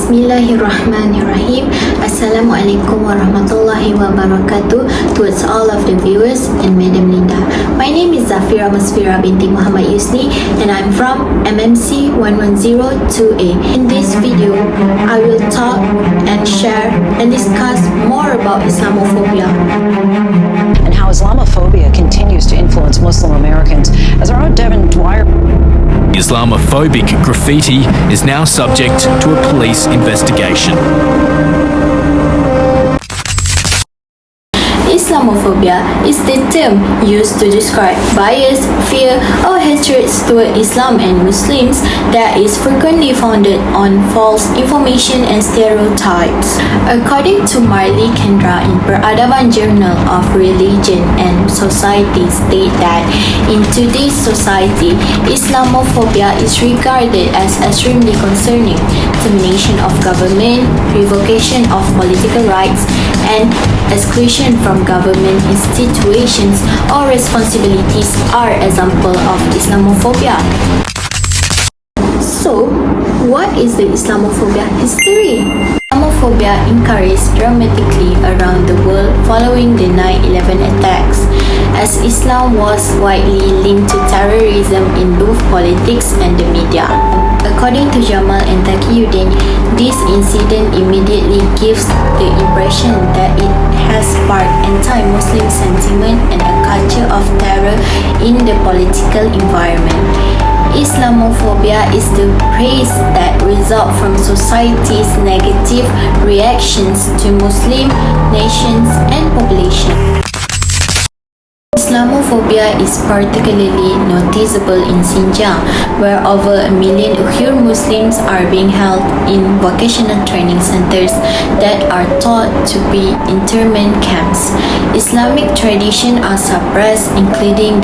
Bismillahirrahmanirrahim. Assalamualaikum warahmatullahi wabarakatuh towards all of the viewers and Madam Linda. My name is Zafirah Musfirah Binti Muhammad Yusni and I'm from MMC 11028. In this video, I will talk and share and discuss more about Islamophobia. And how Islamophobia continues to influence Muslim Americans. As our own Devin Dwyer. Islamophobic graffiti is now subject to a police investigation. Islamophobia is the term used to describe bias, fear, or hatred toward Islam and Muslims that is frequently founded on false information and stereotypes. According to Marley Kendra in Peradaban Journal of Religion and Society state that in today's society, Islamophobia is regarded as extremely concerning. Termination of government, revocation of political rights, and exclusion from government institutions or responsibilities are examples of Islamophobia. So, what is the Islamophobia history? Islamophobia increased dramatically around the world following the 9/11 attacks, as Islam was widely linked to terrorism in both politics and the media. According to Jamal and Taqiyuddin, this incident immediately gives the impression that it has sparked anti-Muslim sentiment and a culture of terror in the political environment. Islamophobia is the praise that result from society's negative reactions to Muslim nations and population. Islamophobia is particularly noticeable in Xinjiang, where over 1 million Uyghur Muslims are being held in vocational training centers that are thought to be internment camps. Islamic traditions are suppressed, including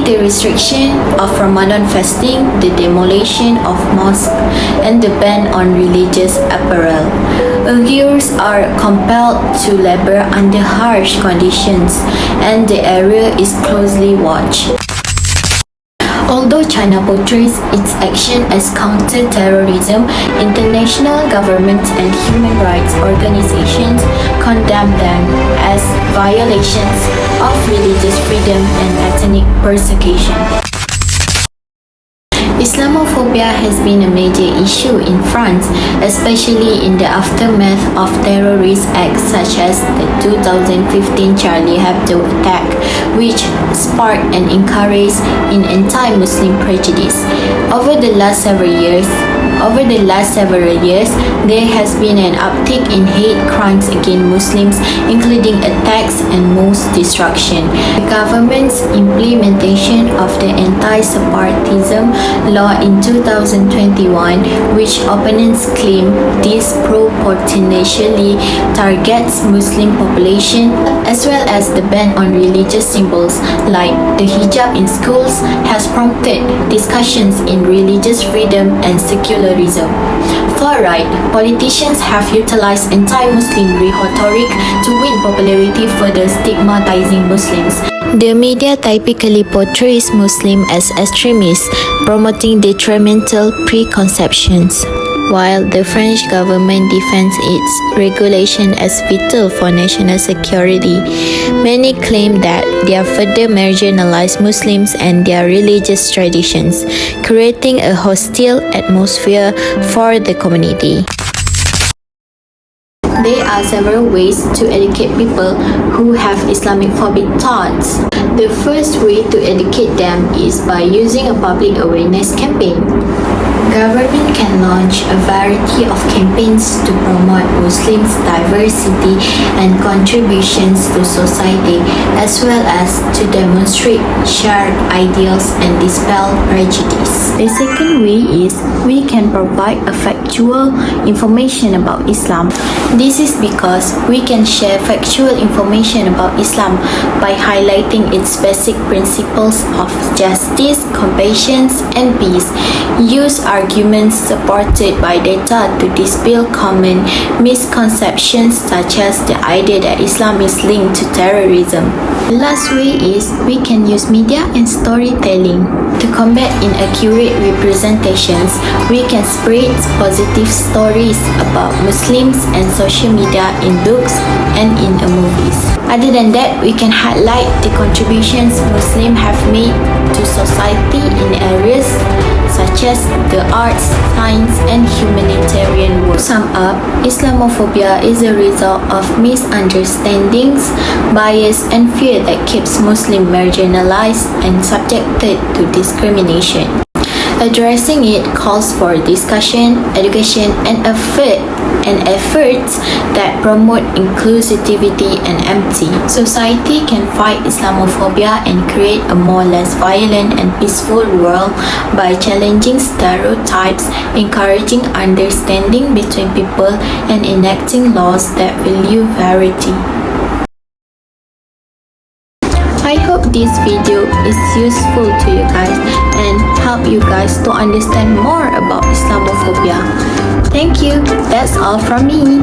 the restriction of Ramadan fasting, the demolition of mosques, and the ban on religious apparel. Uyghurs are compelled to labor under harsh conditions, and the area is closely watched. Although China portrays its action as counter-terrorism, international governments and human rights organizations condemn them as violations of religious freedom and ethnic persecution. Islamophobia has been a major issue in France, especially in the aftermath of terrorist acts such as the 2015 Charlie Hebdo attack, which sparked and encouraged in anti-Muslim prejudice. Over the last several years, there has been an uptick in hate crimes against Muslims, including attacks and mosque destruction. The government's implementation of the anti-separatism law in 2021, which opponents claim disproportionately targets Muslim population, as well as the ban on religious symbols like the hijab in schools, has prompted discussions in religious freedom and secularism. Far-right politicians have utilized anti-Muslim rhetoric to win popularity, further stigmatizing Muslims. The media typically portrays Muslims as extremists, promoting detrimental preconceptions, while the French government defends its regulation as vital for national security. Many claim that they further marginalize Muslims and their religious traditions, creating a hostile atmosphere for the community. There are several ways to educate people who have Islamophobic thoughts. The first way to educate them is by using a public awareness campaign. Government can launch a variety of campaigns to promote Muslims' diversity and contributions to society, as well as to demonstrate shared ideals and dispel prejudice. The second way is we can provide a factual information about Islam. This is because we can share factual information about Islam by highlighting its basic principles of justice, compassion, and peace. Use arguments arguments supported by data to dispel common misconceptions such as the idea that Islam is linked to terrorism. The last way is we can use media and storytelling. To combat inaccurate representations, we can spread positive stories about Muslims and social media in books and in movies. Other than that, we can highlight the contributions Muslims have made to society in areas such as the arts, science, and humanitarian work. To sum up, Islamophobia is a result of misunderstandings, bias, and fear that keeps Muslims marginalized and subjected to discrimination. Addressing it calls for discussion, education, and efforts that promote inclusivity and empathy. Society can fight Islamophobia and create a more less violent and peaceful world by challenging stereotypes, encouraging understanding between people, and enacting laws that value variety. I hope this video is useful to you guys and help you guys to understand more about Islamophobia. Thank you. That's all from me.